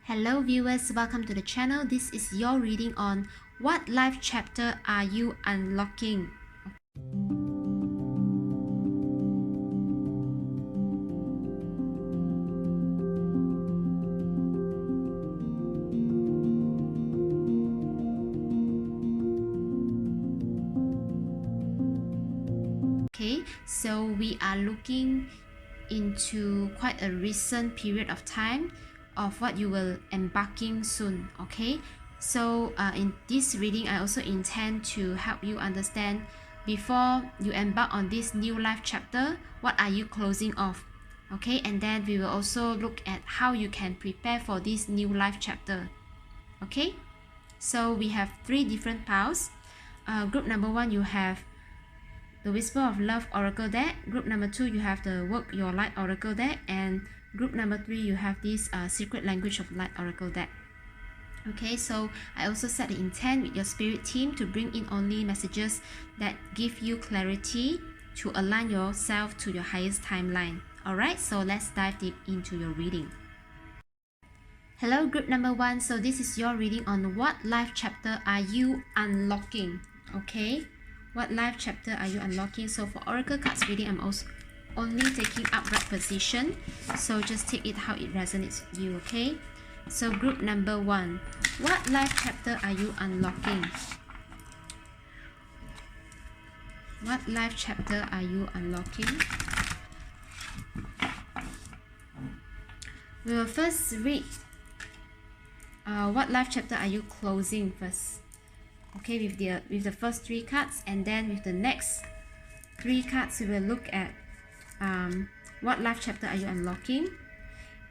Hello viewers, welcome to the channel. This is your reading on what life chapter are you unlocking? Okay, so we are looking into quite a recent period of time of what you will embarking soon. Okay, so in this reading I also intend to help you understand before you embark on this new life chapter, what are you closing off. Okay, and then we will also look at how you can prepare for this new life chapter. Okay, so we have three different piles. Group number one, you have the Whisper of Love Oracle deck. Group number two, you have the Work Your Light Oracle deck, and group number three, you have this Secret Language of Light Oracle deck. Okay, so I also set the intent with your spirit team to bring in only messages that give you clarity to align yourself to your highest timeline. Alright, so let's dive deep into your reading. Hello group number one, so this is your reading on what life chapter are you unlocking. Okay, what life chapter are you unlocking? So for Oracle cards reading, I'm also only taking upright position, so just take it how it resonates with you. Okay, so group number one, what life chapter are you unlocking? What life chapter are you unlocking? We will first read what life chapter are you closing first. Okay, with the first three cards, and then with the next three cards we will look at what life chapter are you unlocking,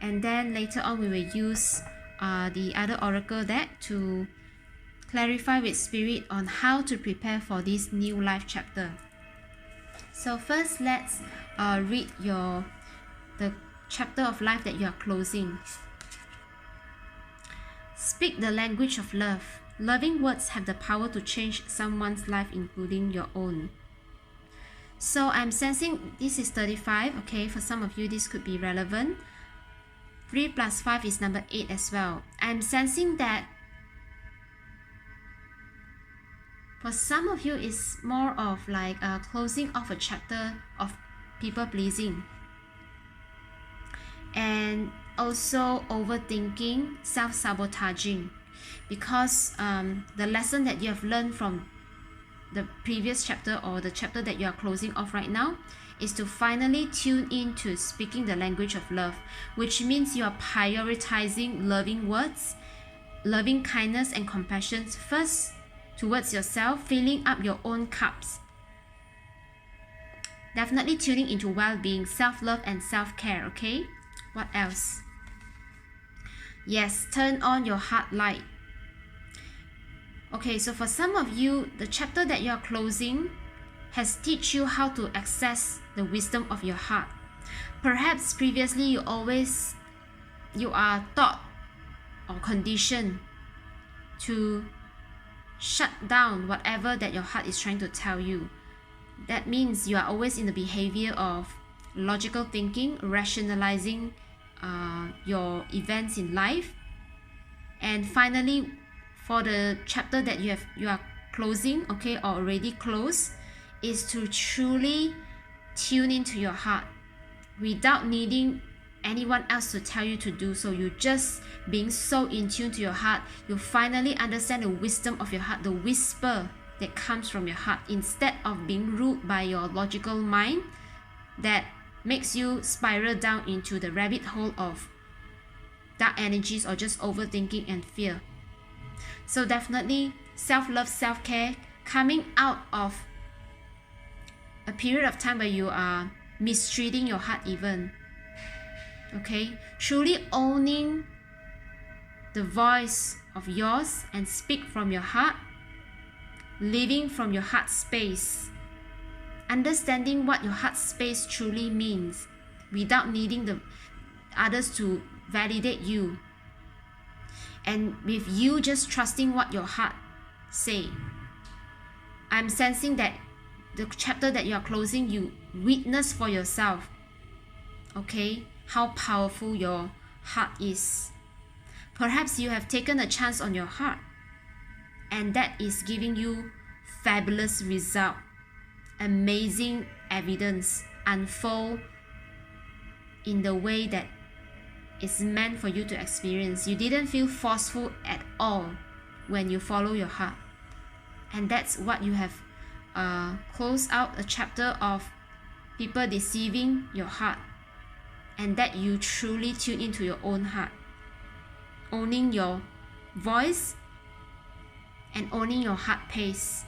and then later on we will use the other oracle deck to clarify with spirit on how to prepare for this new life chapter. So first, let's read the chapter of life that you are closing. Speak the language of love. Loving words have the power to change someone's life, including your own. So I'm sensing this is 35. Okay, for some of you this could be relevant. 3 plus 5 is number 8 as well. I'm sensing that for some of you it's more of like closing off a chapter of people pleasing, and also overthinking, self-sabotaging, because the lesson that you have learned from the previous chapter or the chapter that you are closing off right now is to finally tune in to speaking the language of love, which means you are prioritizing loving words, loving kindness and compassion first towards yourself, filling up your own cups. Definitely tuning into well-being, self-love and self-care. Okay, what else? Yes, turn on your heart light. Okay, so for some of you, the chapter that you are closing has teach you how to access the wisdom of your heart. Perhaps previously you are taught or conditioned to shut down whatever that your heart is trying to tell you. That means you are always in the behavior of logical thinking, rationalizing your events in life. And finally, for the chapter that you are closing, okay, or already closed, is to truly tune into your heart without needing anyone else to tell you to do so. You just being so in tune to your heart, you finally understand the wisdom of your heart, the whisper that comes from your heart, instead of being ruled by your logical mind that makes you spiral down into the rabbit hole of dark energies or just overthinking and fear. So definitely self-love, self-care, coming out of a period of time where you are mistreating your heart even. Okay, truly owning the voice of yours and speak from your heart, living from your heart space, understanding what your heart space truly means without needing the others to validate you, and with you just trusting what your heart say. I'm sensing that the chapter that you are closing, you witness for yourself, okay, how powerful your heart is. Perhaps you have taken a chance on your heart, and that is giving you fabulous result. Amazing evidence unfold in the way that is meant for you to experience. You didn't feel forceful at all when you follow your heart. And that's what you have closed out a chapter of people deceiving your heart, and that you truly tune into your own heart, owning your voice and owning your heart pace.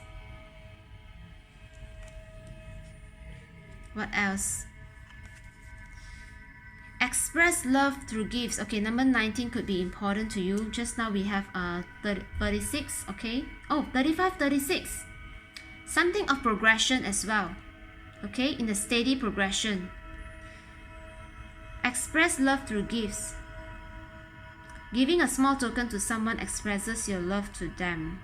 What else? Express love through gifts. Okay, number 19 could be important to you. Just now we have 36. Okay. Oh, 35, 36. Something of progression as well. Okay, in a steady progression. Express love through gifts. Giving a small token to someone expresses your love to them.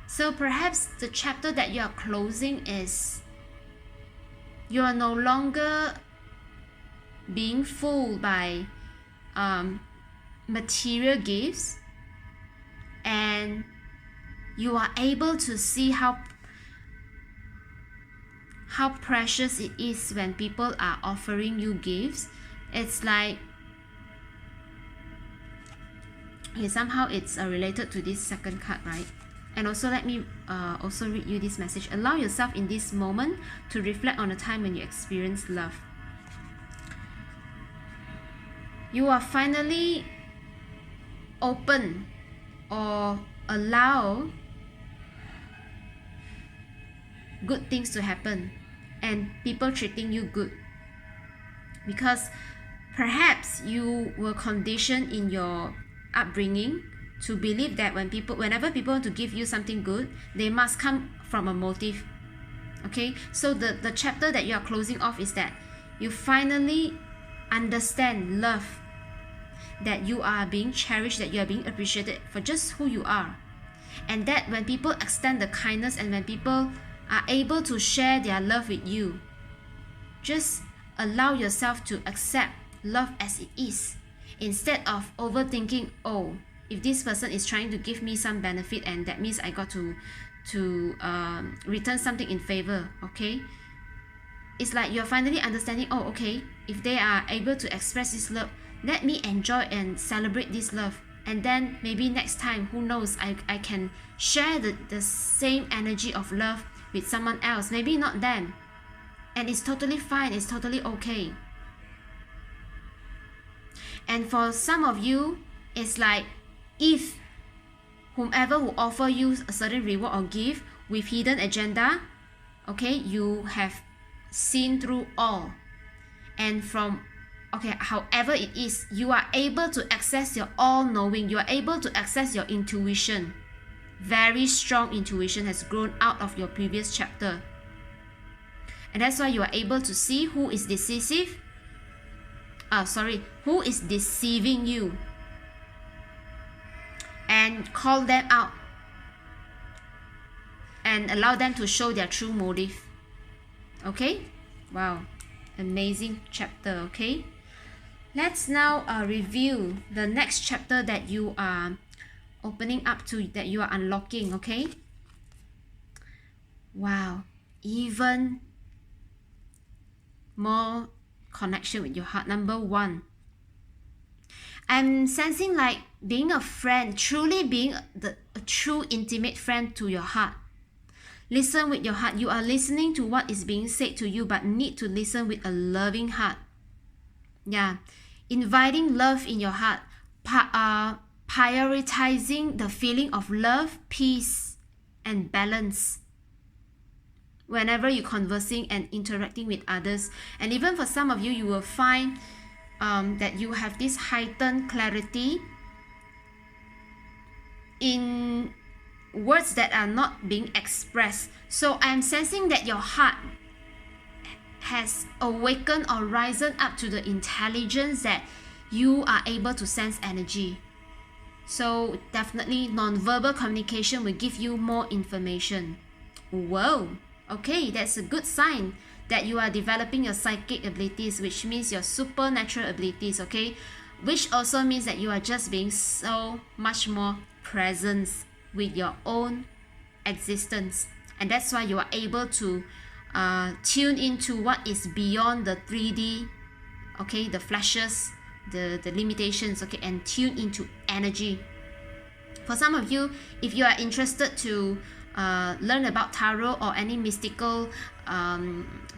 So perhaps the chapter that you are closing is you are no longer being fooled by material gifts, and you are able to see how precious it is when people are offering you gifts. It's like, okay, somehow it's related to this second card, right? And also let me also read you this message. Allow yourself in this moment to reflect on a time when you experienced love. You are finally open or allow good things to happen and people treating you good, because perhaps you were conditioned in your upbringing to believe that whenever people want to give you something good, they must come from a motive. Okay, so the chapter that you are closing off is that you finally understand love, that you are being cherished, that you are being appreciated for just who you are, and that when people extend the kindness and when people are able to share their love with you, just allow yourself to accept love as it is, instead of overthinking, oh, if this person is trying to give me some benefit and that means I got to return something in favor. Okay, it's like you're finally understanding, oh, okay, if they are able to express this love, let me enjoy and celebrate this love, and then maybe next time, who knows, I can share the same energy of love with someone else, maybe not them, and it's totally fine, it's totally okay. And for some of you, it's like, if whomever will offer you a certain reward or gift with hidden agenda, okay, you have seen through all, and from, okay, however it is, you are able to access your all-knowing, you are able to access your intuition. Very strong intuition has grown out of your previous chapter, and that's why you are able to see who is decisive, who is deceiving you, and call them out and allow them to show their true motive. Okay, wow, amazing chapter. Okay, let's now review the next chapter that you are opening up to, that you are unlocking. Okay, wow, even more connection with your heart. Number 1, I'm sensing like being a friend, truly being a true intimate friend to your heart. Listen with your heart. You are listening to what is being said to you, but need to listen with a loving heart. Yeah, inviting love in your heart, prioritizing the feeling of love, peace, and balance whenever you're conversing and interacting with others. And even for some of you, you will find that you have this heightened clarity in words that are not being expressed. So I'm sensing that your heart has awakened or risen up to the intelligence that you are able to sense energy. So definitely non-verbal communication will give you more information. Whoa, okay, that's a good sign that you are developing your psychic abilities, which means your supernatural abilities. Okay, which also means that you are just being so much more present with your own existence, and that's why you are able to tune into what is beyond the 3D, okay, the flashes, the limitations, okay, and tune into energy. For some of you, if you are interested to learn about tarot or any mystical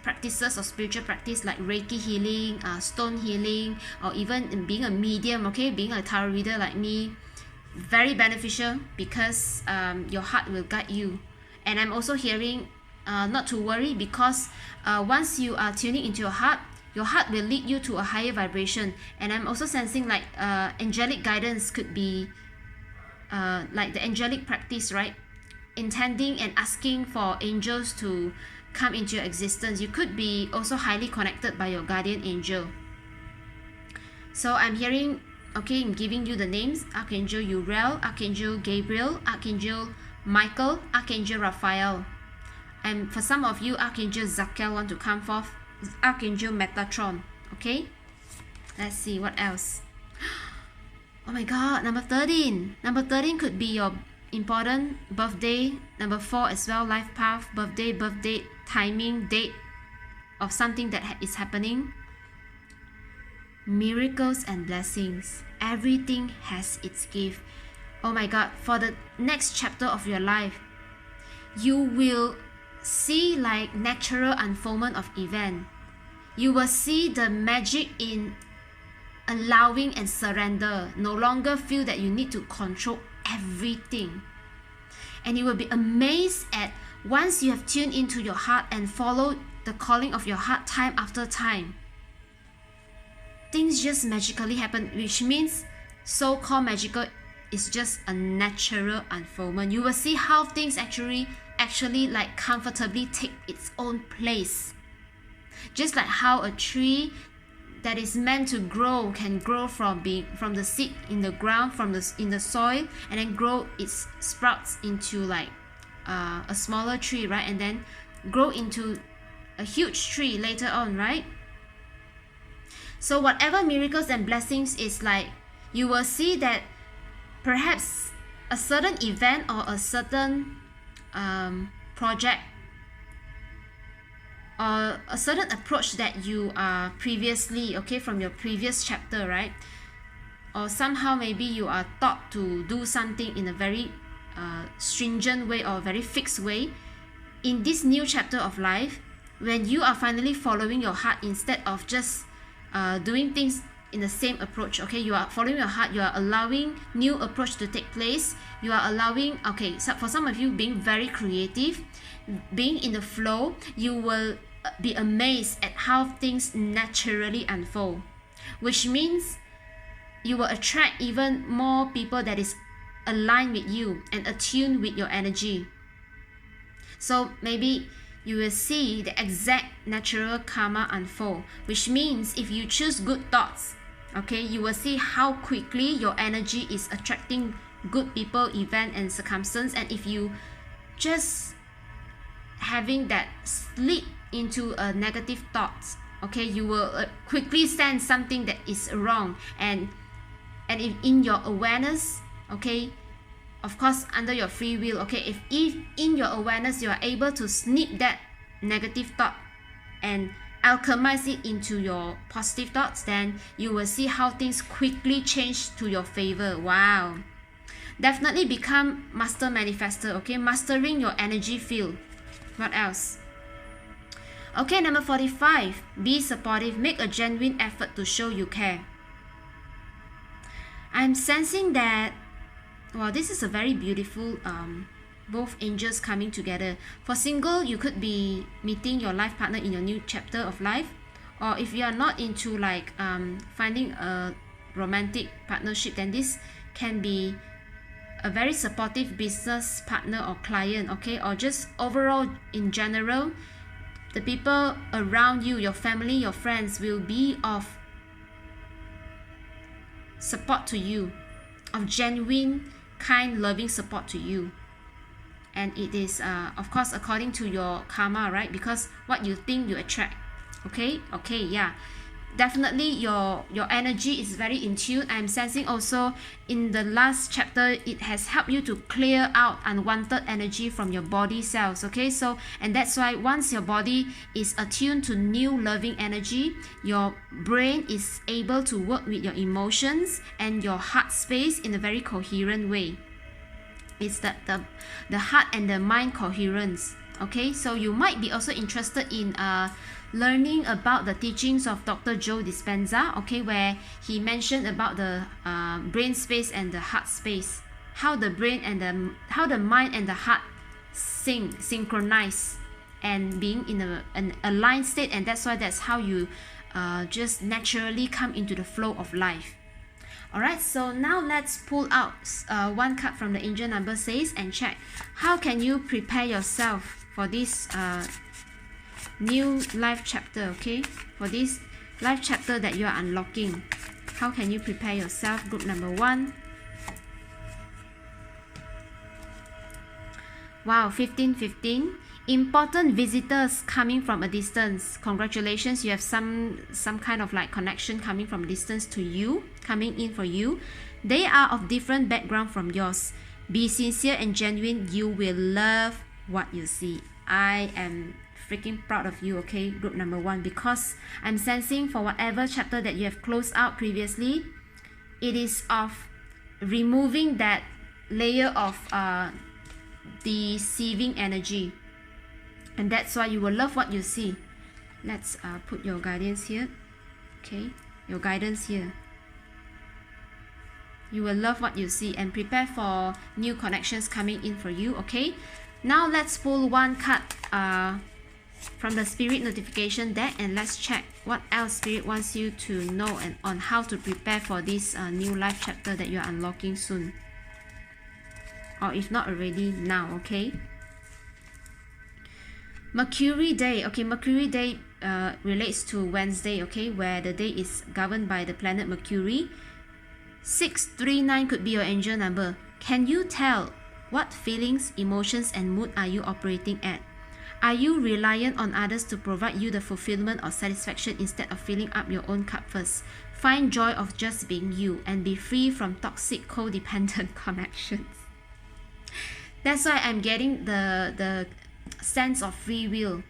practices or spiritual practice like Reiki healing, stone healing, or even being a medium, okay, being a tarot reader like me, very beneficial, because your heart will guide you. And I'm also hearing not to worry, because once you are tuning into your heart will lead you to a higher vibration. And I'm also sensing like angelic guidance could be like the angelic practice, right? Intending and asking for angels to come into your existence. You could be also highly connected by your guardian angel. So I'm hearing, okay, I'm giving you the names: Archangel Uriel, Archangel Gabriel, Archangel Michael, Archangel Raphael. And for some of you, Archangel Zadkiel want to come forth, Archangel Metatron. Okay, let's see what else. Oh my god, number 13. Number 13 could be your important birthday. Number 4 as well, life path, birthday, birth date, timing, date of something that is happening. Miracles and blessings. Everything has its gift. Oh my god, for the next chapter of your life, you will see like natural unfoldment of event. You will see the magic in allowing and surrender. No longer feel that you need to control everything. And you will be amazed at once you have tuned into your heart and followed the calling of your heart time after time, things just magically happen, which means so-called magical is just a natural unfoldment. You will see how things actually like comfortably take its own place. Just like how a tree that is meant to grow can grow from the seed in the ground, in the soil, and then grow its sprouts into like a smaller tree, right? And then grow into a huge tree later on, right? So whatever miracles and blessings is like, you will see that perhaps a certain event or a certain project or a certain approach that you are previously, okay, from your previous chapter, right? Or somehow maybe you are taught to do something in a very stringent way or very fixed way. In this new chapter of life, when you are finally following your heart instead of just doing things in the same approach, okay, you are following your heart, you are allowing new approach to take place, you are allowing, okay, so for some of you, being very creative, being in the flow, you will be amazed at how things naturally unfold, which means you will attract even more people that is aligned with you and attuned with your energy. So maybe you will see the exact natural karma unfold, which means if you choose good thoughts, okay, you will see how quickly your energy is attracting good people, event, and circumstance. And if you just having that slip into a negative thoughts, okay, you will quickly sense something that is wrong. And if in your awareness, okay, of course under your free will, okay, if in your awareness you are able to snip that negative thought and alchemize it into your positive thoughts, then you will see how things quickly change to your favor. Wow. Definitely become master manifester, okay, mastering your energy field. What else? Okay, number 45, be supportive, make a genuine effort to show you care. I'm sensing that, well, this is a very beautiful both angels coming together. For single, you could be meeting your life partner in your new chapter of life, or if you are not into like finding a romantic partnership, then this can be a very supportive business partner or client, okay, or just overall in general, the people around you, your family, your friends will be of support to you, of genuine, kind, loving support to you. And it is of course according to your karma, right? Because what you think you attract. Okay, yeah, definitely your energy is very in tune. I'm sensing also in the last chapter it has helped you to clear out unwanted energy from your body cells. Okay, so and that's why once your body is attuned to new loving energy, your brain is able to work with your emotions and your heart space in a very coherent way. It's the heart and the mind coherence. Okay, so you might be also interested in learning about the teachings of Dr. Joe Dispenza, okay, where he mentioned about the brain space and the heart space, how the brain and the mind and the heart synchronize and being in an aligned state, and that's how you just naturally come into the flow of life. Alright, so now let's pull out one card from the angel number says and check how can you prepare yourself for this new life chapter, okay? For this life chapter that you are unlocking. How can you prepare yourself? Group number 1. Wow, 15. Important visitors coming from a distance. Congratulations, you have some kind of like connection coming from a distance to you, coming in for you. They are of different background from yours. Be sincere and genuine. You will love what you see. I am freaking proud of you, okay, group number 1, because I'm sensing for whatever chapter that you have closed out previously, it is of removing that layer of deceiving energy, and that's why you will love what you see. Let's put your guidance here, okay, your guidance here. You will love what you see and prepare for new connections coming in for you, okay. Now let's pull one card from the spirit notification deck, and let's check what else spirit wants you to know and on how to prepare for this new life chapter that you're unlocking soon, or if not already, now, okay. Mercury day, okay, Mercury day relates to Wednesday, okay, where the day is governed by the planet Mercury. 639 could be your angel number. Can you tell what feelings, emotions and mood are you operating at? Are you reliant on others to provide you the fulfillment or satisfaction instead of filling up your own cup first? Find joy of just being you and be free from toxic codependent connections. That's why I'm getting the sense of free will,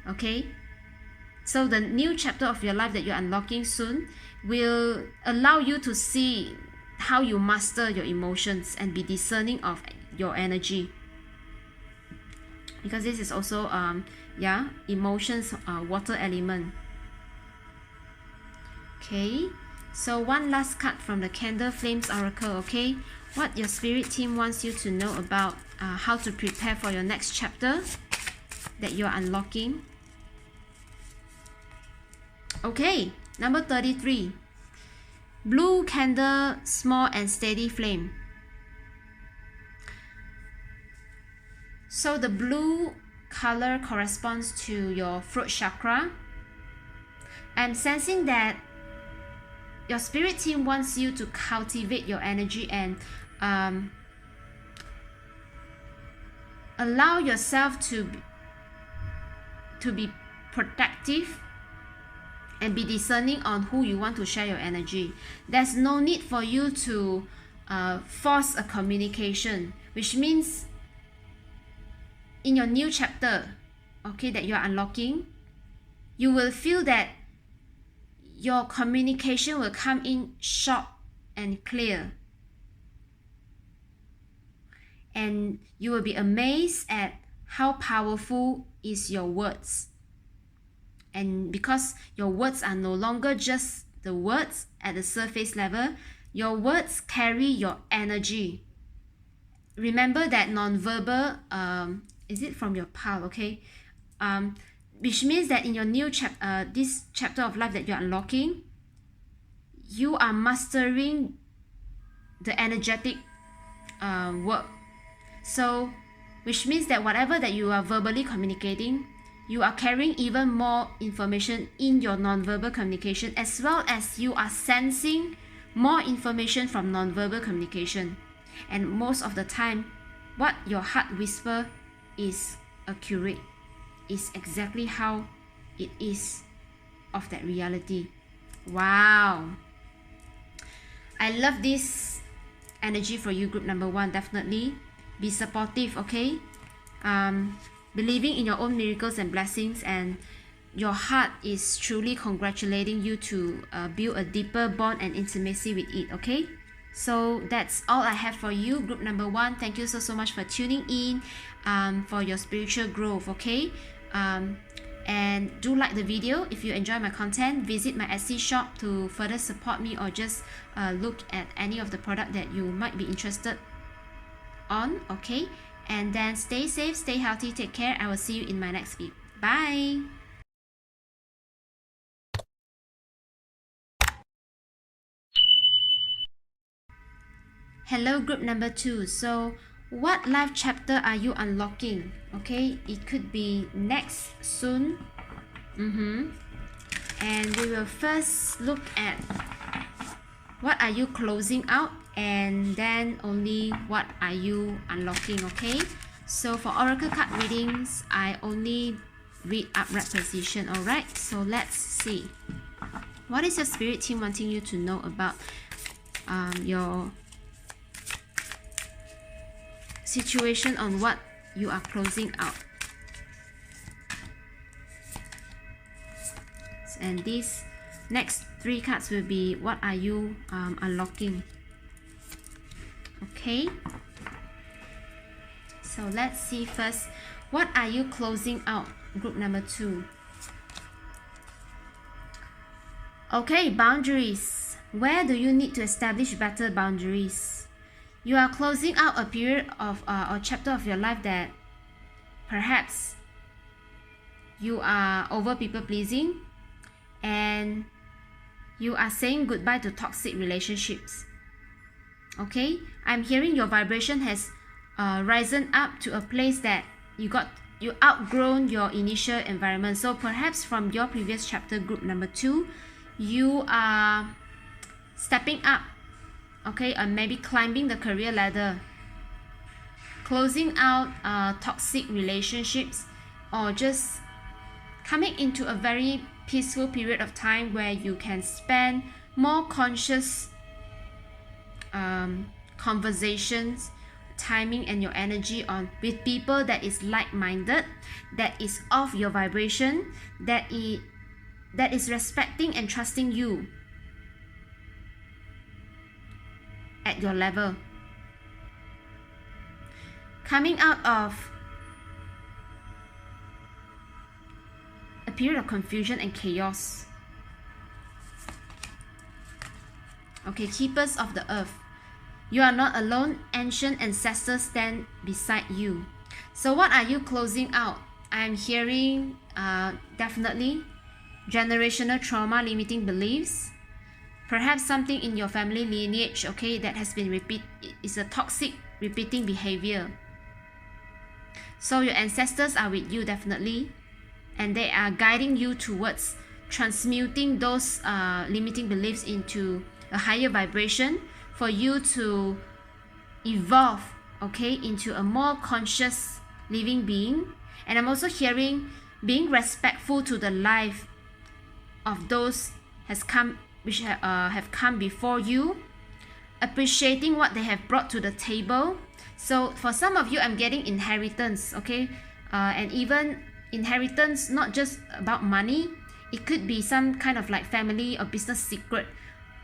okay? So the new chapter of your life that you're unlocking soon will allow you to see how you master your emotions and be discerning of your energy, because this is also emotions, water element. Okay, so one last card from the Candle Flames Oracle, okay, what your spirit team wants you to know about how to prepare for your next chapter that you're unlocking. Okay, number 33, blue candle, small and steady flame. So the blue color corresponds to your throat chakra. I'm sensing that your spirit team wants you to cultivate your energy and allow yourself to be protective and be discerning on who you want to share your energy. There's no need for you to force a communication, which means in your new chapter, okay, that you are unlocking, you will feel that your communication will come in short and clear, and you will be amazed at how powerful is your words. And because your words are no longer just the words at the surface level, your words carry your energy. Remember that non-verbal, is it from your pile, okay? Which means that in your new this chapter of life that you're unlocking, you are mastering the energetic work. So, which means that whatever that you are verbally communicating, you are carrying even more information in your non-verbal communication, as well as you are sensing more information from non-verbal communication. And most of the time, what your heart whisper is accurate, is exactly how it is of that reality. Wow. I love this energy for you, group number 1. Definitely be supportive, okay? Believing in your own miracles and blessings, and your heart is truly congratulating you to build a deeper bond and intimacy with it, okay? So that's all I have for you, group number 1. Thank you so much for tuning in, for your spiritual growth, okay? And do like the video if you enjoy my content. Visit my Etsy shop to further support me, or just look at any of the product that you might be interested on, okay? And then stay safe, stay healthy, take care. I will see you in my next video. Bye. Hello, group number 2. So what life chapter are you unlocking? Okay, it could be next, soon. And we will first look at what are you closing out, and then only what are you unlocking, okay? So for oracle card readings, I only read upright position, alright? So let's see. What is your spirit team wanting you to know about your situation, on what you are closing out? And these next 3 cards will be what are you unlocking, okay? So let's see first, what are you closing out, group number 2? Okay, boundaries. Where do you need to establish better boundaries? You are closing out a period of or chapter of your life that perhaps you are over people pleasing, and you are saying goodbye to toxic relationships, okay? I'm hearing your vibration has risen up to a place that you outgrown your initial environment. So perhaps from your previous chapter, group number 2, you are stepping up, okay, and maybe climbing the career ladder, closing out toxic relationships, or just coming into a very peaceful period of time where you can spend more conscious conversations, timing, and your energy on with people that is like-minded, that is of your vibration, that is respecting and trusting you at your level. Coming out of a period of confusion and chaos. Okay, keepers of the earth. You are not alone. Ancient ancestors stand beside you. So what are you closing out? I'm hearing definitely generational trauma, limiting beliefs. Perhaps something in your family lineage, okay, that has been is a toxic repeating behavior. So your ancestors are with you definitely, and they are guiding you towards transmuting those limiting beliefs into a higher vibration for you to evolve, okay, into a more conscious living being. And I'm also hearing being respectful to the life of those which have come before you, appreciating what they have brought to the table. So for some of you, I'm getting inheritance, okay, and even inheritance, not just about money. It could be some kind of like family or business secret.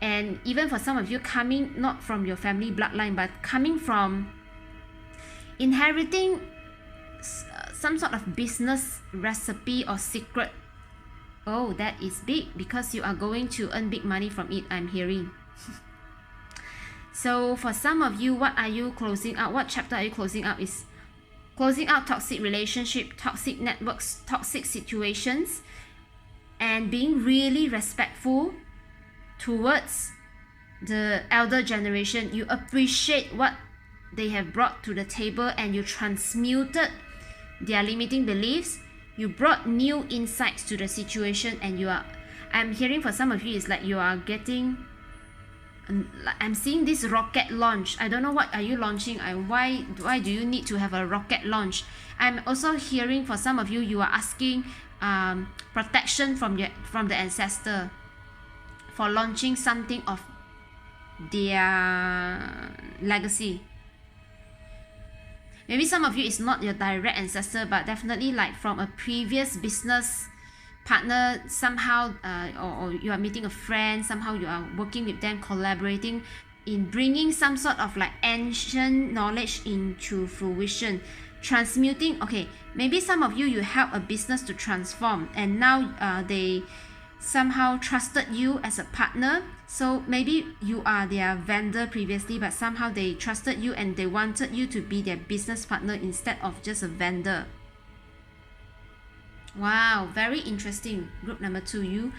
And even for some of you, coming not from your family bloodline, but coming from inheriting some sort of business recipe or secret. Oh, that is big, because you are going to earn big money from it, I'm hearing. So for some of you, what are you closing out? What chapter are you closing out? Is closing out toxic relationship, toxic networks, toxic situations, and being really respectful towards the elder generation. You appreciate what they have brought to the table, and you transmuted their limiting beliefs. You brought new insights to the situation, and I'm hearing for some of you, it's like you are getting, I'm seeing this rocket launch. I don't know what are you launching, and why do you need to have a rocket launch? I'm also hearing for some of you, you are asking protection from the ancestor. for launching something of their legacy. Maybe some of you is not your direct ancestor, but definitely like from a previous business partner somehow, or you are meeting a friend, somehow you are working with them, collaborating in bringing some sort of like ancient knowledge into fruition, transmuting. Okay, maybe some of you, you help a business to transform, and now they somehow trusted you as a partner. So maybe you are their vendor previously, but somehow they trusted you and they wanted you to be their business partner instead of just a vendor. Wow, very interesting. Group number 2, you,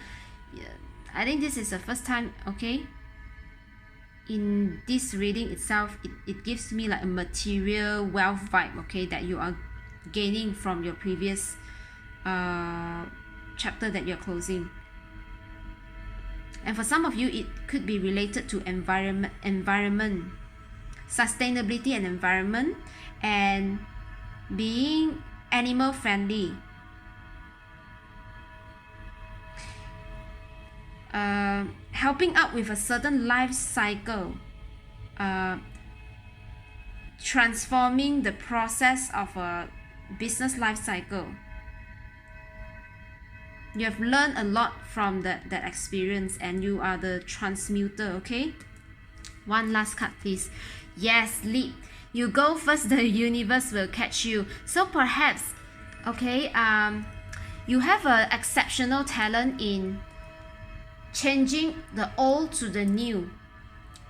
I think this is the first time, okay, in this reading itself, it gives me like a material wealth vibe, okay, that you are gaining from your previous chapter that you're closing. And for some of you, it could be related to environment, sustainability and environment, and being animal friendly. Helping out with a certain life cycle, transforming the process of a business life cycle. You have learned a lot from that experience, and you are the transmuter, okay? One last card, please. Yes, lead. You go first, the universe will catch you. So perhaps, okay, you have an exceptional talent in changing the old to the new,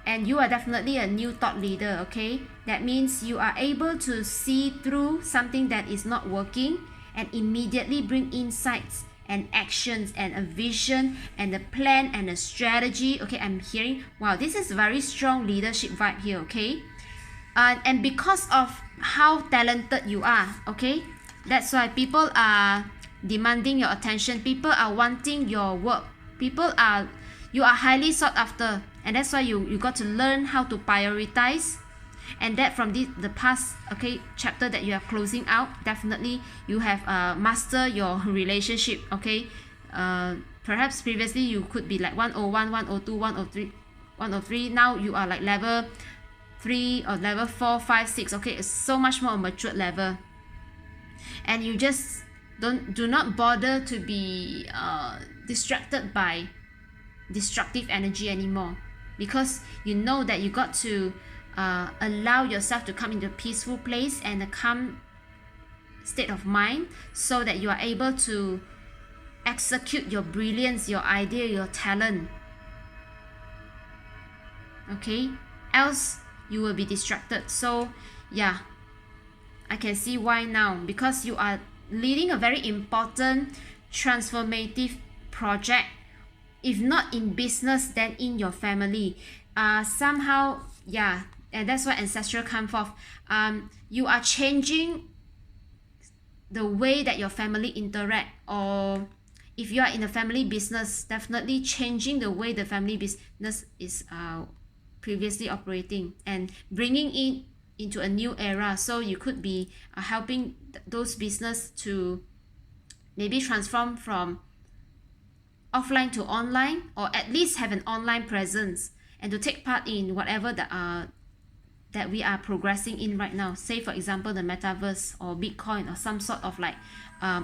and you are definitely a new thought leader, okay? That means you are able to see through something that is not working and immediately bring insights and actions and a vision and a plan and a strategy. Okay, I'm hearing, wow, this is very strong leadership vibe here, okay? And because of how talented you are, okay, that's why people are demanding your attention, people are wanting your work, you are highly sought after, and that's why you got to learn how to prioritize. And that from the past, okay, chapter that you are closing out, definitely you have mastered your relationship, okay? Perhaps previously you could be like 101, 102, 103, 103. Now you are like level 3 or level 4, 5, 6, okay? It's so much more matured level, and you just do not bother to be distracted by destructive energy anymore, because you know that you got to allow yourself to come into a peaceful place and a calm state of mind, so that you are able to execute your brilliance, your idea, your talent, okay? Else you will be distracted. So yeah, I can see why now, because you are leading a very important transformative project, if not in business, then in your family. Somehow, yeah, and that's why ancestral come forth. You are changing the way that your family interact, or if you are in a family business, definitely changing the way the family business is previously operating and bringing it into a new era. So you could be helping those business to maybe transform from offline to online, or at least have an online presence, and to take part in whatever that we are progressing in right now. Say for example the metaverse or Bitcoin or some sort of like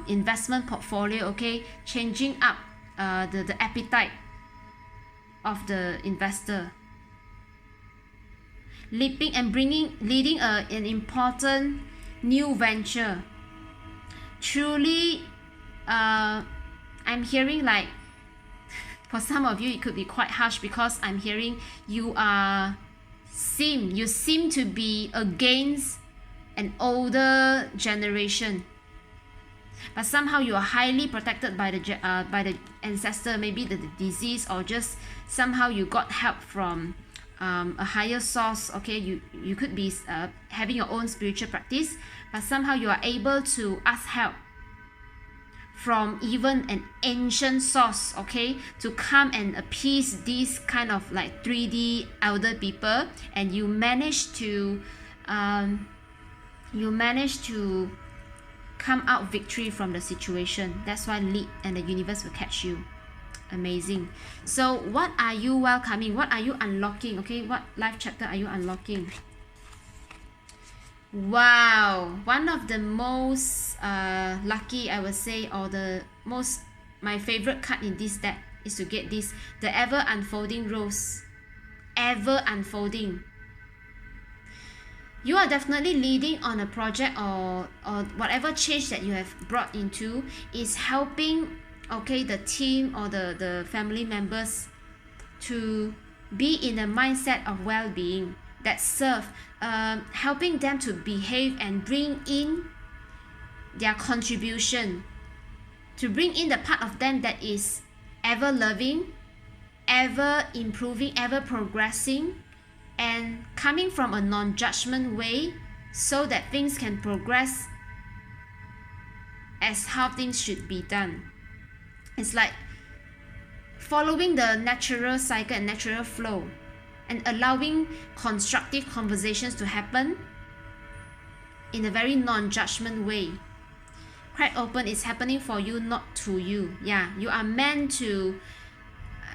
investment portfolio, okay? Changing up the appetite of the investor, leaping and leading an important new venture. Truly, I'm hearing like, for some of you it could be quite harsh, because I'm hearing you seem to be against an older generation, but somehow you are highly protected by the ancestor, maybe the disease, or just somehow you got help from a higher source, okay? You could be having your own spiritual practice, but somehow you are able to ask help from even an ancient source, okay, to come and appease these kind of like 3D elder people, and you manage to come out victory from the situation. That's why lead and the universe will catch you. Amazing. So what are you welcoming? What are you unlocking? Okay, what life chapter are you unlocking? Wow, one of the most lucky, I would say, or my favorite card in this deck is to get this, the ever unfolding rose. Ever unfolding. You are definitely leading on a project, or whatever change that you have brought into is helping, okay, the team or the family members to be in a mindset of well-being that serve, helping them to behave and bring in their contribution, to bring in the part of them that is ever loving, ever improving, ever progressing, and coming from a non-judgment way, so that things can progress as how things should be done. It's like following the natural cycle and natural flow, and allowing constructive conversations to happen in a very non-judgment way. Crack open is happening for you, not to you. Yeah, you are meant to,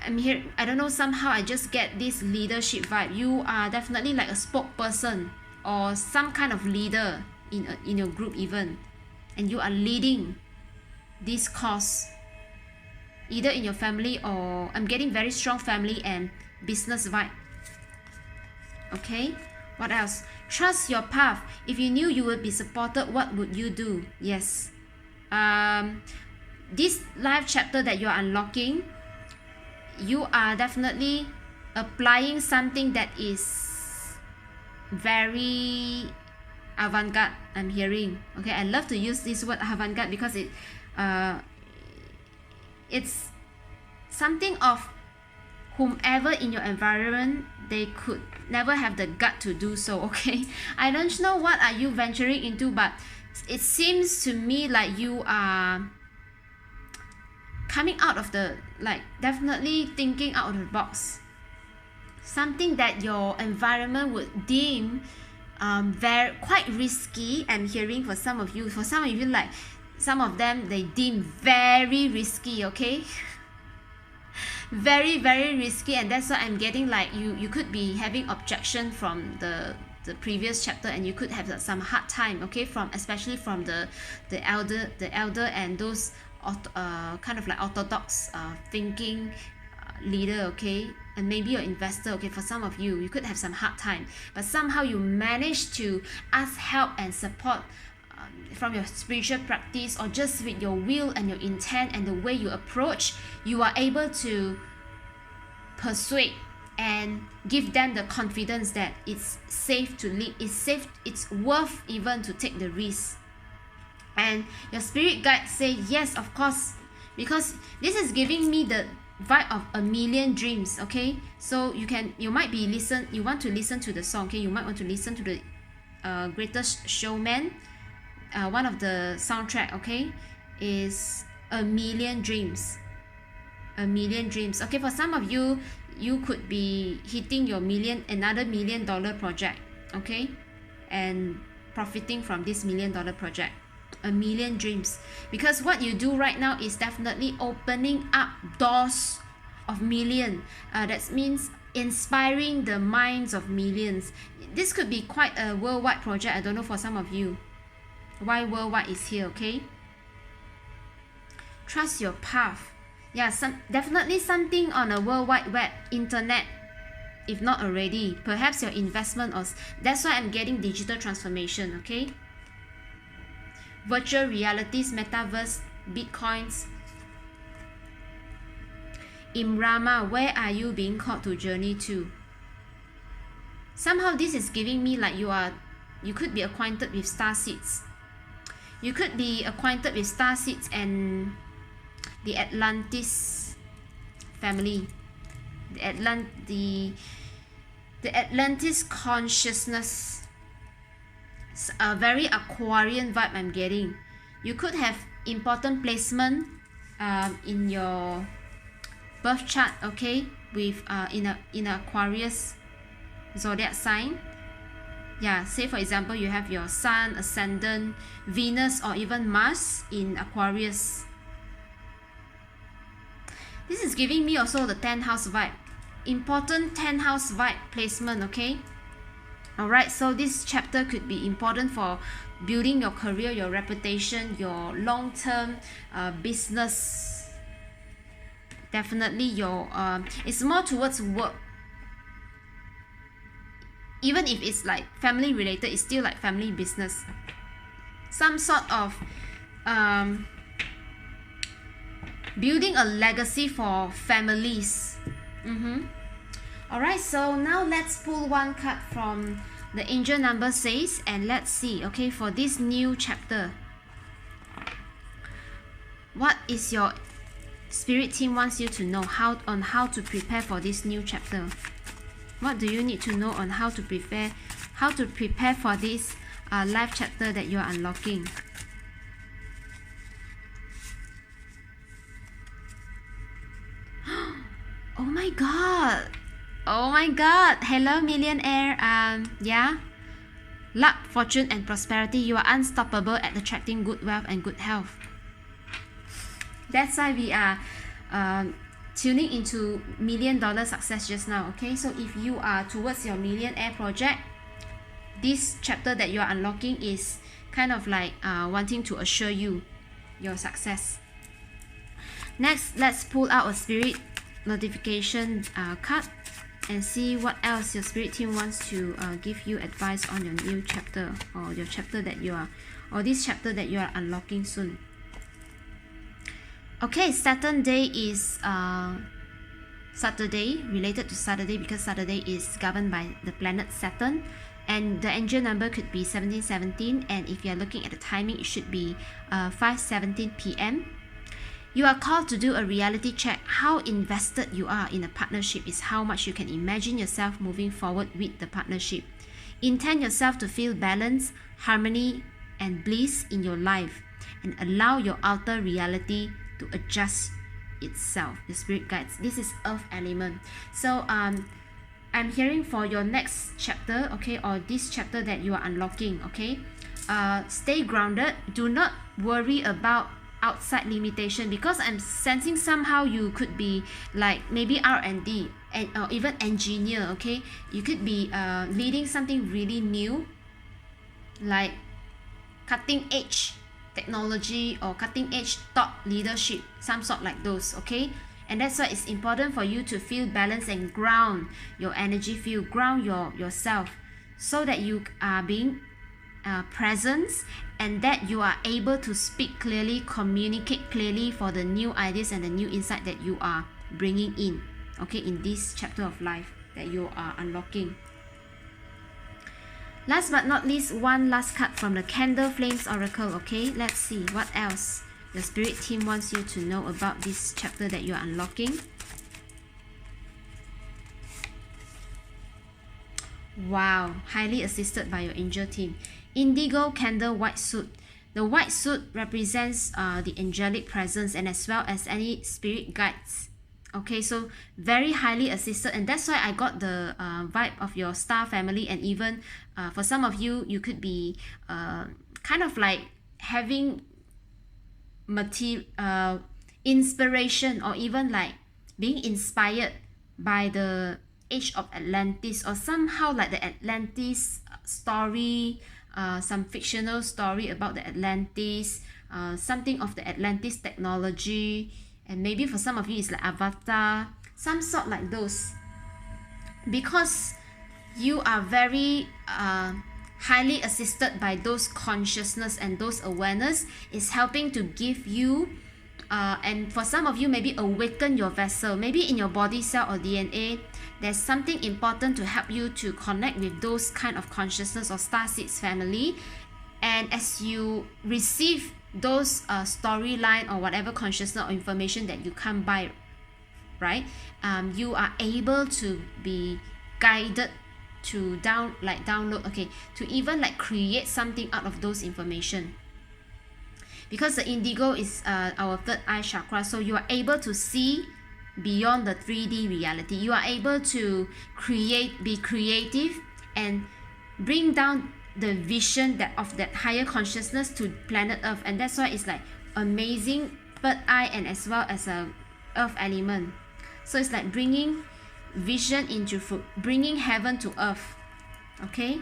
I'm here, I don't know, somehow I just get this leadership vibe. You are definitely like a spokesperson or some kind of leader in your group even, and you are leading this cause either in your family, or I'm getting very strong family and business vibe. Okay, what else? Trust your path. If you knew you would be supported, what would you do? Yes. This life chapter that you're unlocking, you are definitely applying something that is very avant-garde, I'm hearing. Okay, I love to use this word avant-garde because it's something of whomever in your environment, they could never have the gut to do so. Okay, I don't know what are you venturing into, but it seems to me like you are coming out of the, like, definitely thinking out of the box, something that your environment would deem very quite risky. I'm hearing for some of you, like some of them they deem very risky. Okay, very risky, and that's why I'm getting like you could be having objection from the previous chapter, and you could have some hard time, okay, especially from the elder and those kind of like orthodox thinking leader, okay, and maybe your investor. Okay, for some of you could have some hard time, but somehow you manage to ask help and support from your spiritual practice, or just with your will and your intent and the way you approach, you are able to persuade and give them the confidence that it's safe to lead, it's worth even to take the risk. And your spirit guide say yes, of course, because this is giving me the vibe of a million dreams. Okay, so you want to listen to the song. Okay, you might want to listen to the Greatest Showman. One of the soundtrack, okay, is A Million Dreams. A Million Dreams. Okay, for some of you, you could be hitting your another $1 million project, okay, and profiting from this $1 million project. A million dreams, because what you do right now is definitely opening up doors of million. That means inspiring the minds of millions. This could be quite a worldwide project. I don't know for some of you why worldwide is here. Okay, trust your path. Yeah, definitely something on a world wide web, internet, if not already, perhaps your investment, or that's why I'm getting digital transformation. Okay, virtual realities, metaverse, bitcoins. Imrama, where are you being called to journey to? Somehow this is giving me like you could be acquainted with star seeds. You could be acquainted with star seeds and the Atlantis family, the Atlantis consciousness. It's a very Aquarian vibe I'm getting. You could have important placement in your birth chart, okay, with in Aquarius zodiac sign. Yeah, say for example you have your Sun, Ascendant, Venus, or even Mars in Aquarius. This is giving me also the 10th house vibe. Important 10th house vibe placement, okay? Alright, so this chapter could be important for building your career, your reputation, your long-term business. Definitely your it's more towards work. Even if it's like family related, it's still like family business. Some sort of building a legacy for families. Alright, so now let's pull one card from the angel number says, and let's see, okay, for this new chapter, what is your spirit team wants you to know on how to prepare for this new chapter. What do you need to know on how to prepare for this life chapter that you are unlocking? Oh my god! Oh my god! Hello, millionaire. Yeah. Luck, fortune, and prosperity. You are unstoppable at attracting good wealth and good health. That's why we are tuning into $1 million success just now. Okay, so if you are towards your millionaire project, this chapter that you are unlocking is kind of like wanting to assure you your success. Next, let's pull out a spirit notification card and see what else your spirit team wants to give you advice on your new chapter, or your chapter that you are, or this chapter that you are unlocking soon. Okay, Saturn day is Saturday, related to Saturday because Saturday is governed by the planet Saturn, and the angel number could be 1717, and if you are looking at the timing, it should be 5:17 p.m. You are called to do a reality check. How invested you are in a partnership is how much you can imagine yourself moving forward with the partnership. Intend yourself to feel balance, harmony, and bliss in your life, and allow your outer reality to adjust itself. The spirit guides. This is earth element. So I'm hearing for your next chapter, okay, or this chapter that you are unlocking, okay, stay grounded. Do not worry about outside limitation, because I'm sensing somehow you could be like maybe R&D or even engineer, okay? You could be leading something really new, like cutting edge technology or cutting edge thought leadership, some sort like those, okay? And that's why it's important for you to feel balance and ground your energy field, ground yourself, so that you are being presence, and that you are able to speak clearly, communicate clearly for the new ideas and the new insight that you are bringing in, okay, in this chapter of life that you are unlocking. Last but not least, one last card from the Candle Flames Oracle, okay? Let's see what else the spirit team wants you to know about this chapter that you are unlocking. Wow, highly assisted by your angel team. Indigo candle white suit. The white suit represents the angelic presence, and as well as any spirit guides. Okay, so very highly assisted, and that's why I got the vibe of your star family, and even for some of you, you could be kind of like having inspiration, or even like being inspired by the Age of Atlantis, or somehow like the Atlantis story, some fictional story about the Atlantis, something of the Atlantis technology, and maybe for some of you it's like Avatar, some sort like those, because you are very highly assisted by those consciousness, and those awareness is helping to give you and for some of you maybe awaken your vessel, maybe in your body cell or DNA. There's something important to help you to connect with those kind of consciousness or starseeds family, and as you receive those storyline or whatever consciousness or information that you come by, right, you are able to be guided to download, okay, to even like create something out of those information, because the indigo is our third eye chakra, so you are able to see beyond the 3D reality. You are able to be creative, and bring down the vision that of that higher consciousness to planet Earth. And that's why it's like amazing third eye, and as well as a earth element. So it's like bringing vision into fruit, bringing heaven to earth. Okay,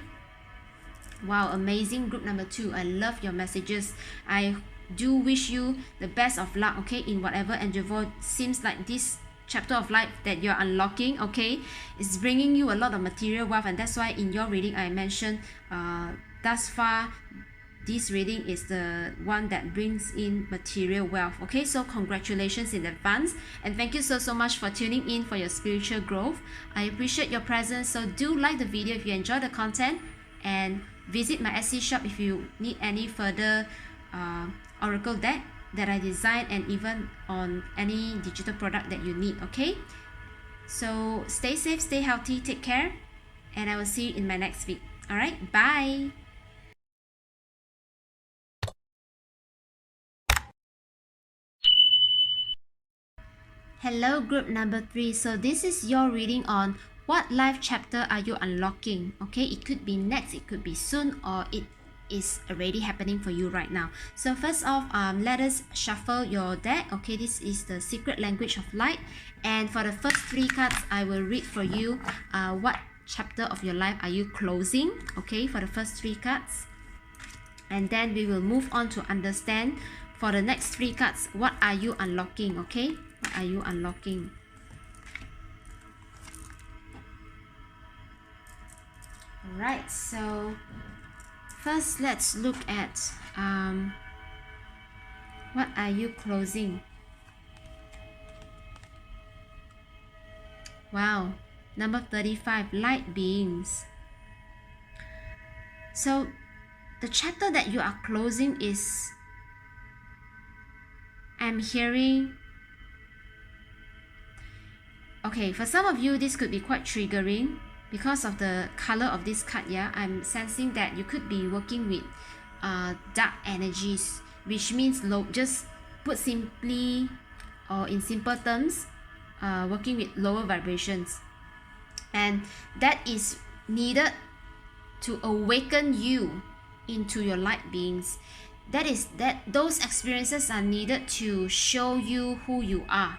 wow, amazing group number 2. I love your messages. I do wish you the best of luck, okay, in whatever endeavor. Seems like this chapter of life that you're unlocking, okay, is bringing you a lot of material wealth, and that's why in your reading I mentioned thus far this reading is the one that brings in material wealth. Okay, so congratulations in advance, and thank you so much for tuning in for your spiritual growth. I appreciate your presence, so do like the video if you enjoy the content, and visit my Etsy shop if you need any further oracle deck that I designed, and even on any digital product that you need. Okay, so stay safe, stay healthy, take care, and I will see you in my next week. All right, bye. Hello group number 3. So this is your reading on what life chapter are you unlocking. Okay, it could be next, it could be soon, or it is already happening for you right now. So first off, let us shuffle your deck. Okay, this is the secret language of light, and for the first 3 cards I will read for you what chapter of your life are you closing. Okay, for the first 3 cards, and then we will move on to understand for the next 3 cards what are you unlocking. Okay, what are you unlocking? Alright, so first let's look at what are you closing. Wow, number 35, light beings. So the chapter that you are closing is, I'm hearing, okay, for some of you this could be quite triggering because of the color of this card. Yeah, I'm sensing that you could be working with dark energies, which means low, just put simply or in simple terms, working with lower vibrations, and that is needed to awaken you into your light beings. Those experiences are needed to show you who you are,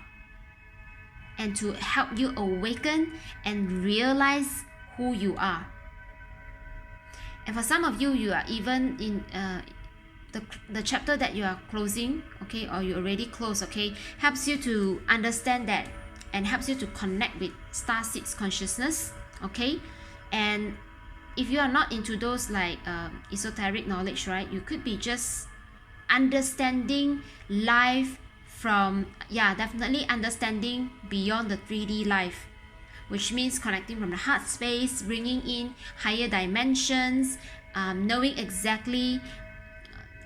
and to help you awaken and realize who you are. And for some of you, you are even in the chapter that you are closing, okay, or you already closed, okay, helps you to understand that and helps you to connect with star seeds consciousness. Okay, and if you are not into those like esoteric knowledge, right, you could be just understanding life from, yeah, definitely understanding beyond the 3D life, which means connecting from the heart space, bringing in higher dimensions, knowing exactly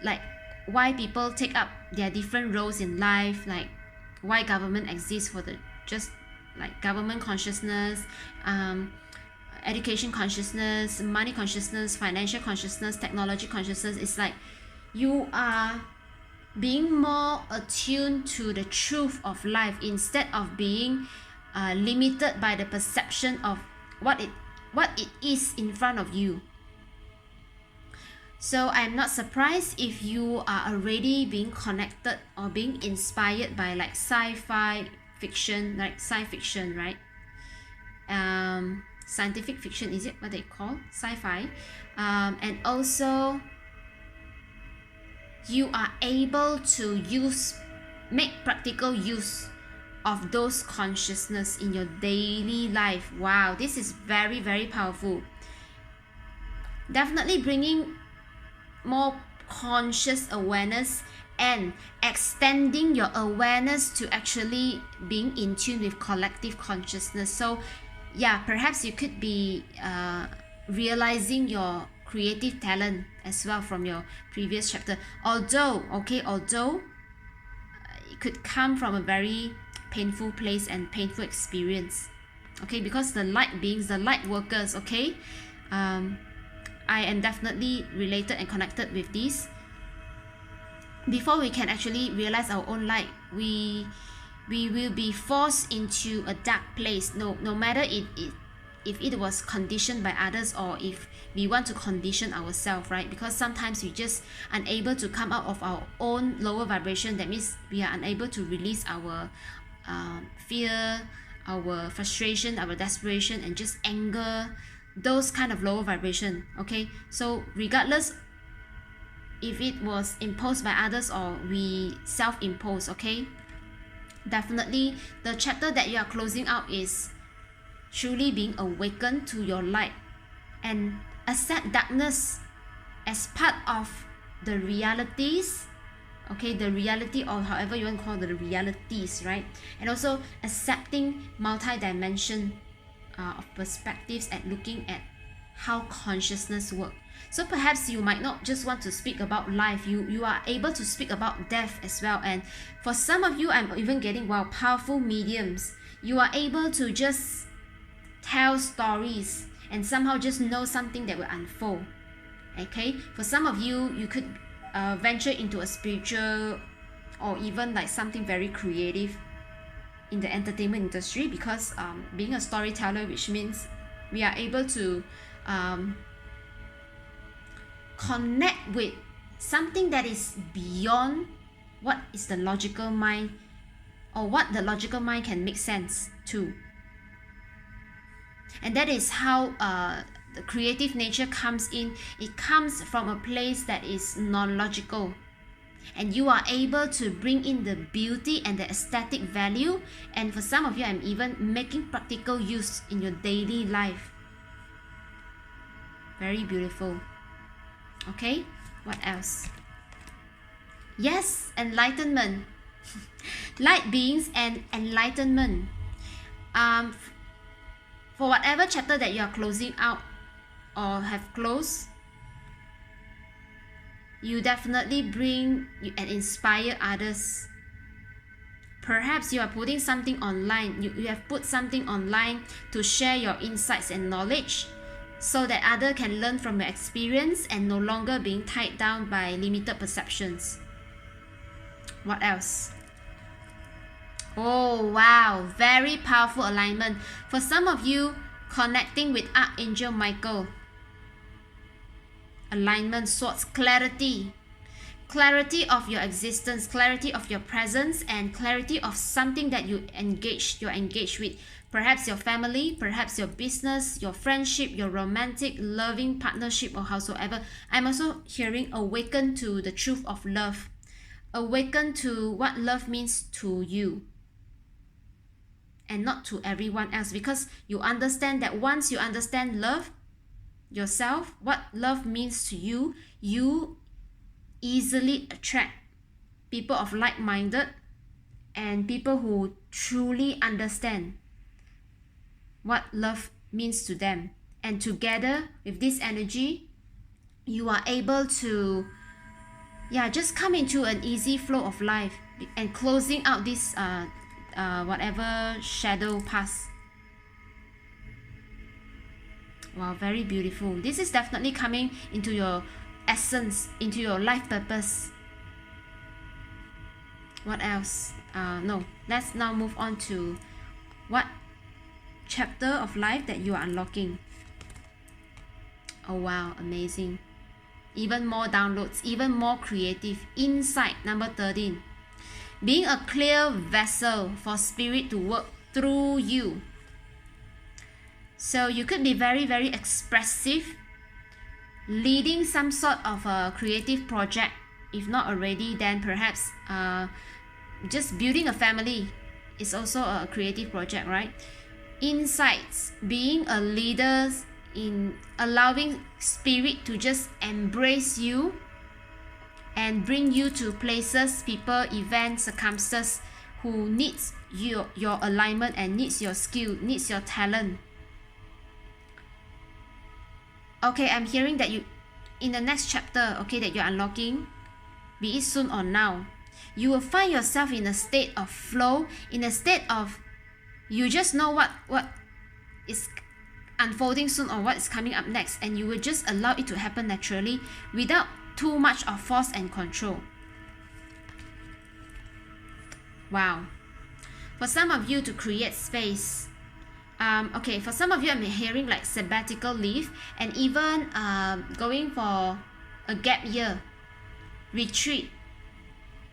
like why people take up their different roles in life, like why government exists, for the just like government consciousness, education consciousness, money consciousness, financial consciousness, technology consciousness. It's like you are being more attuned to the truth of life instead of being limited by the perception of what it is in front of you. So I'm not surprised if you are already being connected or being inspired by like sci-fi fiction, like science fiction, right? Scientific fiction, is it what they call sci-fi? And also you are able to make practical use of those consciousness in your daily life. Wow, this is very, very powerful. Definitely bringing more conscious awareness and extending your awareness to actually being in tune with collective consciousness. So yeah, perhaps you could be realizing your creative talent as well from your previous chapter, although it could come from a very painful place and painful experience, okay, because the light beings, the light workers, okay, I am definitely related and connected with this. Before we can actually realize our own light, we will be forced into a dark place, no matter if it was conditioned by others or if we want to condition ourselves, right? Because sometimes we just unable to come out of our own lower vibration. That means we are unable to release our fear, our frustration, our desperation, and just anger, those kind of lower vibration. Okay, so regardless if it was imposed by others or we self-impose, okay, definitely the chapter that you are closing out is truly being awakened to your light and accept darkness as part of the realities, okay, the reality, or however you want to call the realities, right? And also accepting multi-dimension of perspectives and looking at how consciousness works. So perhaps you might not just want to speak about life, you are able to speak about death as well. And for some of you, I'm even getting, wow, powerful mediums. You are able to just tell stories and somehow just know something that will unfold. Okay, for some of you, you could venture into a spiritual or even like something very creative in the entertainment industry, because being a storyteller, which means we are able to connect with something that is beyond what is the logical mind, or what the logical mind can make sense to. And that is how the creative nature comes in. It comes from a place that is non-logical, and you are able to bring in the beauty and the aesthetic value. And for some of you, I'm even making practical use in your daily life. Very beautiful. Okay, what else? Yes, enlightenment. Light beings and enlightenment. For whatever chapter that you are closing out or have closed, you definitely bring and inspire others. Perhaps you are putting something online, you have put something online to share your insights and knowledge, so that others can learn from your experience and no longer being tied down by limited perceptions. What else? Oh wow, very powerful alignment. For some of you, connecting with Archangel Michael. Alignment, swords, clarity. Clarity of your existence, clarity of your presence, and clarity of something that you're engaged with. Perhaps your family, perhaps your business, your friendship, your romantic, loving partnership, or howsoever. I'm also hearing awaken to the truth of love. Awaken to what love means to you, and not to everyone else, because you understand that once you understand love yourself, what love means to you, you easily attract people of like-minded and people who truly understand what love means to them. And together with this energy, you are able to just come into an easy flow of life and closing out this whatever shadow past. Wow, very beautiful. This is definitely coming into your essence, into your life purpose. What else? No, let's now move on to what chapter of life that you are unlocking. Oh wow, amazing. Even more downloads, even more creative insight. Number 13, being a clear vessel for spirit to work through you. So you could be very, very expressive, leading some sort of a creative project. If not already, then perhaps just building a family is also a creative project, right? Insights, being a leader in allowing spirit to just embrace you and bring you to places, people, events, circumstances who needs your alignment and needs your skill, needs your talent. Okay, I'm hearing that you, in the next chapter, okay, that you're unlocking, be it soon or now, you will find yourself in a state of flow, in a state of, you just know what is unfolding soon or what is coming up next, and you will just allow it to happen naturally without too much of force and control. Wow. For some of you, to create space. Okay, for some of you, I'm hearing like sabbatical leave, and even going for a gap year, retreat,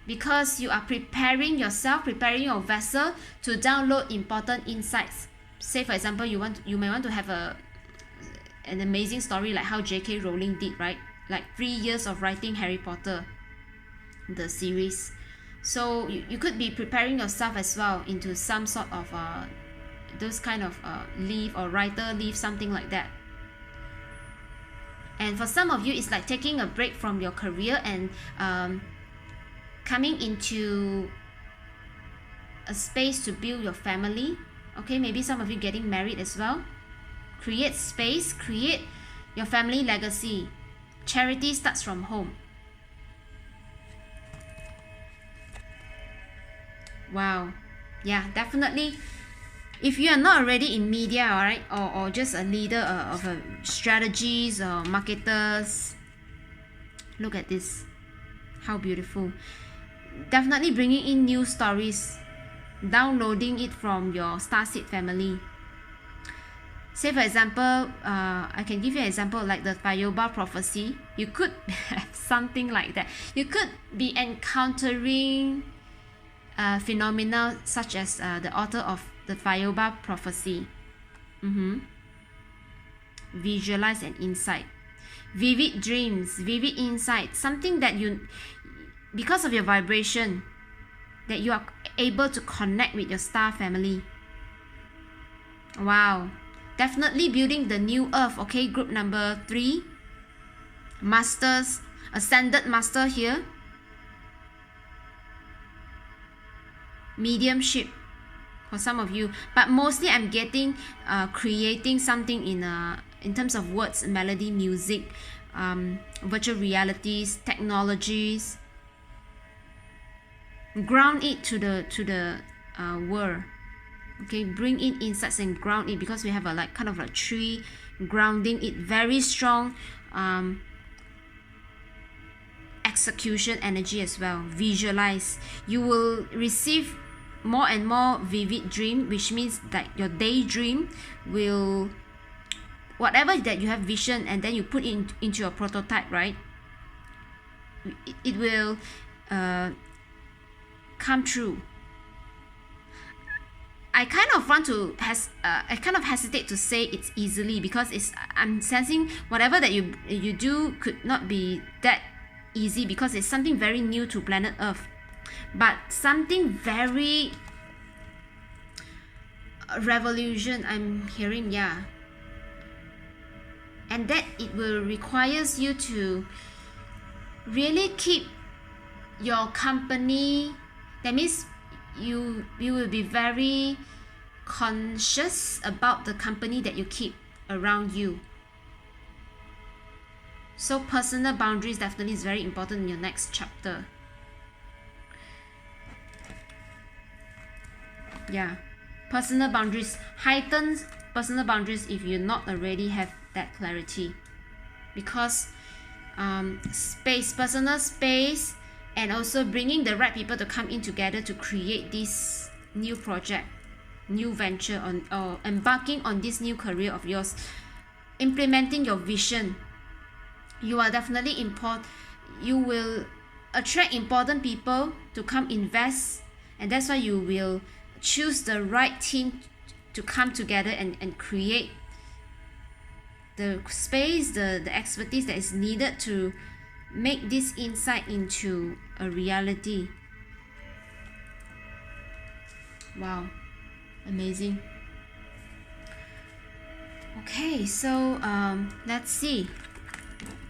because you are preparing yourself, preparing your vessel to download important insights. Say for example, you may want to have an amazing story like how J.K. Rowling did, right? Like 3 years of writing Harry Potter, the series. So you could be preparing yourself as well into some sort of those kind of leave or writer leave, something like that. And for some of you, it's like taking a break from your career and coming into a space to build your family. Okay, maybe some of you getting married as well. Create space, create your family legacy. Charity starts from home. Wow. Yeah, definitely. If you are not already in media, alright, or just a leader of strategies or marketers, look at this. How beautiful. Definitely bringing in new stories, downloading it from your starseed family. Say for example, I can give you an example like the 𝐾𝐈𝐂 prophecy. You could have something like that. You could be encountering phenomena such as the author of the 𝐾𝐈𝐂 prophecy. Visualize an insight. Vivid dreams, vivid insight, something that you, because of your vibration, that you are able to connect with your star family. Wow. Definitely building the new earth. Okay, group number 3. Masters, ascended master here. Mediumship for some of you, but mostly I'm getting creating something in terms of words, melody, music, virtual realities, technologies. Ground it to the world. Okay, bring in insights and ground it, because we have a like kind of a tree, grounding it, very strong execution energy as well. Visualize. You will receive more and more vivid dream, which means that your daydream will, whatever that you have vision and then you put into your prototype, right, it will come true. I kind of hesitate to say it's easily, because I'm sensing whatever that you do could not be that easy, because it's something very new to planet Earth, but something very revolution I'm hearing, yeah. And that it will requires you to really keep your company. That means you will be very conscious about the company that you keep around you. So personal boundaries definitely is very important in your next chapter. Yeah, personal boundaries, heightened personal boundaries if you not already have that clarity, because space, personal space, and also bringing the right people to come in together to create this new project, new venture, or embarking on this new career of yours, implementing your vision. You are definitely important. You will attract important people to come invest, and that's why you will choose the right team to come together and create the space, the expertise that is needed to make this insight into a reality. Wow, amazing. Okay, so let's see.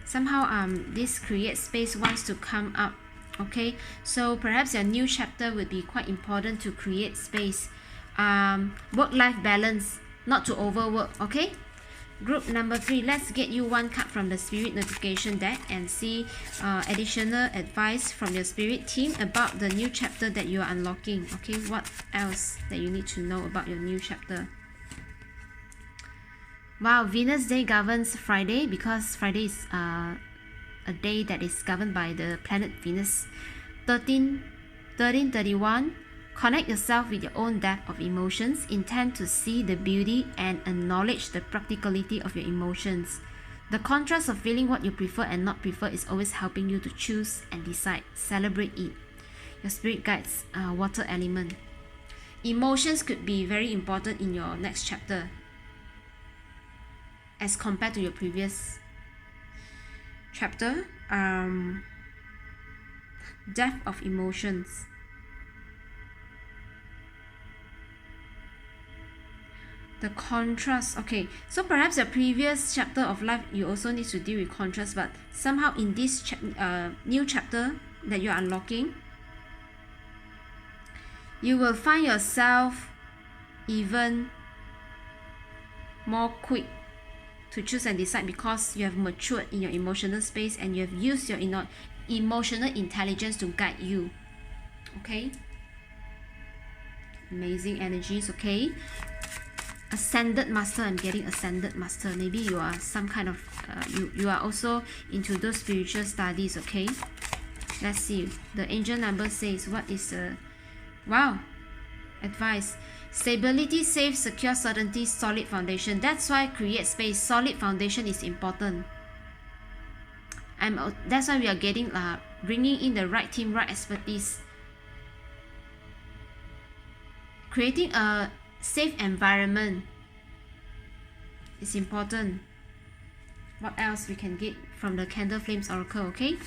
Somehow this create space wants to come up. Okay, so perhaps your new chapter would be quite important to create space. Work-life balance, not to overwork. Okay, group number 3, let's get you one card from the spirit notification deck and see additional advice from your spirit team about the new chapter that you are unlocking. Okay, what else that you need to know about your new chapter? Wow, Venus Day governs Friday, because Friday is a day that is governed by the planet Venus. 1331. Connect yourself with your own depth of emotions. Intend to see the beauty and acknowledge the practicality of your emotions. The contrast of feeling what you prefer and not prefer is always helping you to choose and decide. Celebrate it. Your spirit guides, water element. Emotions could be very important in your next chapter as compared to your previous chapter. Depth of emotions. The contrast. Okay, so perhaps the previous chapter of life you also need to deal with contrast, but somehow in this new chapter that you are unlocking, you will find yourself even more quick to choose and decide because you have matured in your emotional space and you have used your emotional intelligence to guide you. Okay, amazing energies. Okay, Ascended Master. I'm getting Ascended Master. Maybe you are some kind of you are also into those spiritual studies. Okay, let's see. The angel number says, what is wow, advice. Stability, safe, secure, certainty, solid foundation. That's why create space. Solid foundation is important. That's why we are getting bringing in the right team, right expertise. Creating a safe environment is important. What else we can get from the Candle Flames Oracle? Okay,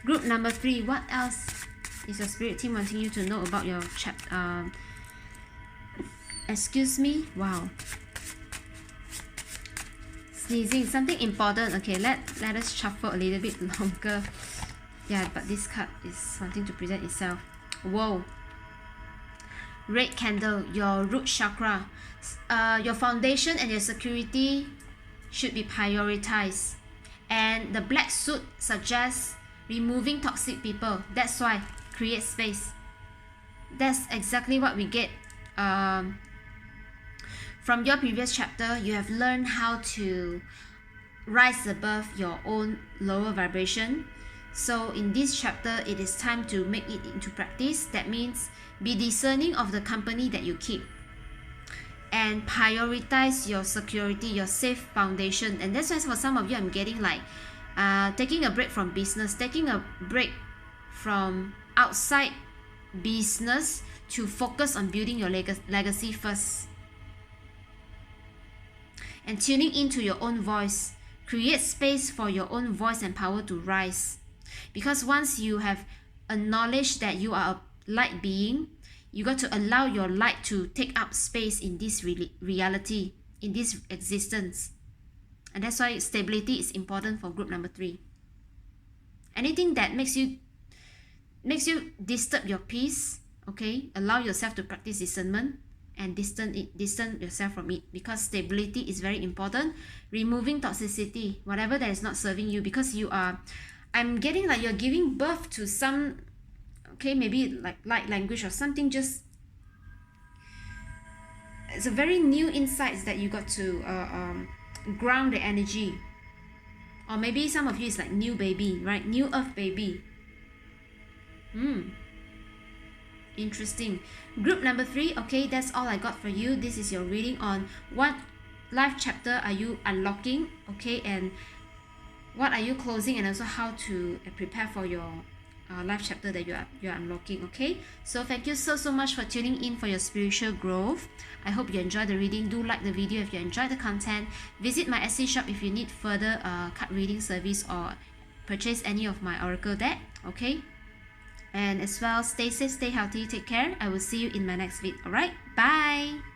group number 3. What else is your spirit team wanting you to know about your chapter? Excuse me. Wow. Sneezing. Something important. Okay, let us shuffle a little bit longer. Yeah, but this card is wanting to present itself. Whoa. Red candle. Your root chakra. Your foundation and your security should be prioritized. And the black suit suggests removing toxic people. That's why create space. That's exactly what we get. From your previous chapter, you have learned how to rise above your own lower vibration. So in this chapter, it is time to make it into practice. That means be discerning of the company that you keep and prioritize your security, your safe foundation. And that's why for some of you, I'm getting like taking a break from business, taking a break from outside business to focus on building your legacy first. And tuning into your own voice. Create space for your own voice and power to rise. Because once you have acknowledged that you are a light being, you got to allow your light to take up space in this reality, in this existence. And that's why stability is important for group number 3. Anything that makes you disturb your peace, okay, allow yourself to practice discernment and distance yourself from it, because stability is very important. Removing toxicity, whatever that is not serving you, because you are, I'm getting like you're giving birth to some, okay, maybe like light language or something. Just it's a very new insights that you got to ground the energy. Or maybe some of you is like new baby, right? New earth baby. Interesting. Group number 3. Okay, that's all I got for you. This is your reading on what life chapter are you unlocking, okay, and what are you closing, and also how to prepare for your life chapter that you are unlocking. Okay, so thank you so much for tuning in for your spiritual growth. I hope you enjoyed the reading. Do like the video if you enjoyed the content. Visit my Etsy shop if you need further card reading service or purchase any of my oracle deck. Okay, and as well, stay safe, stay healthy, take care. I will see you in my next video. Alright, bye.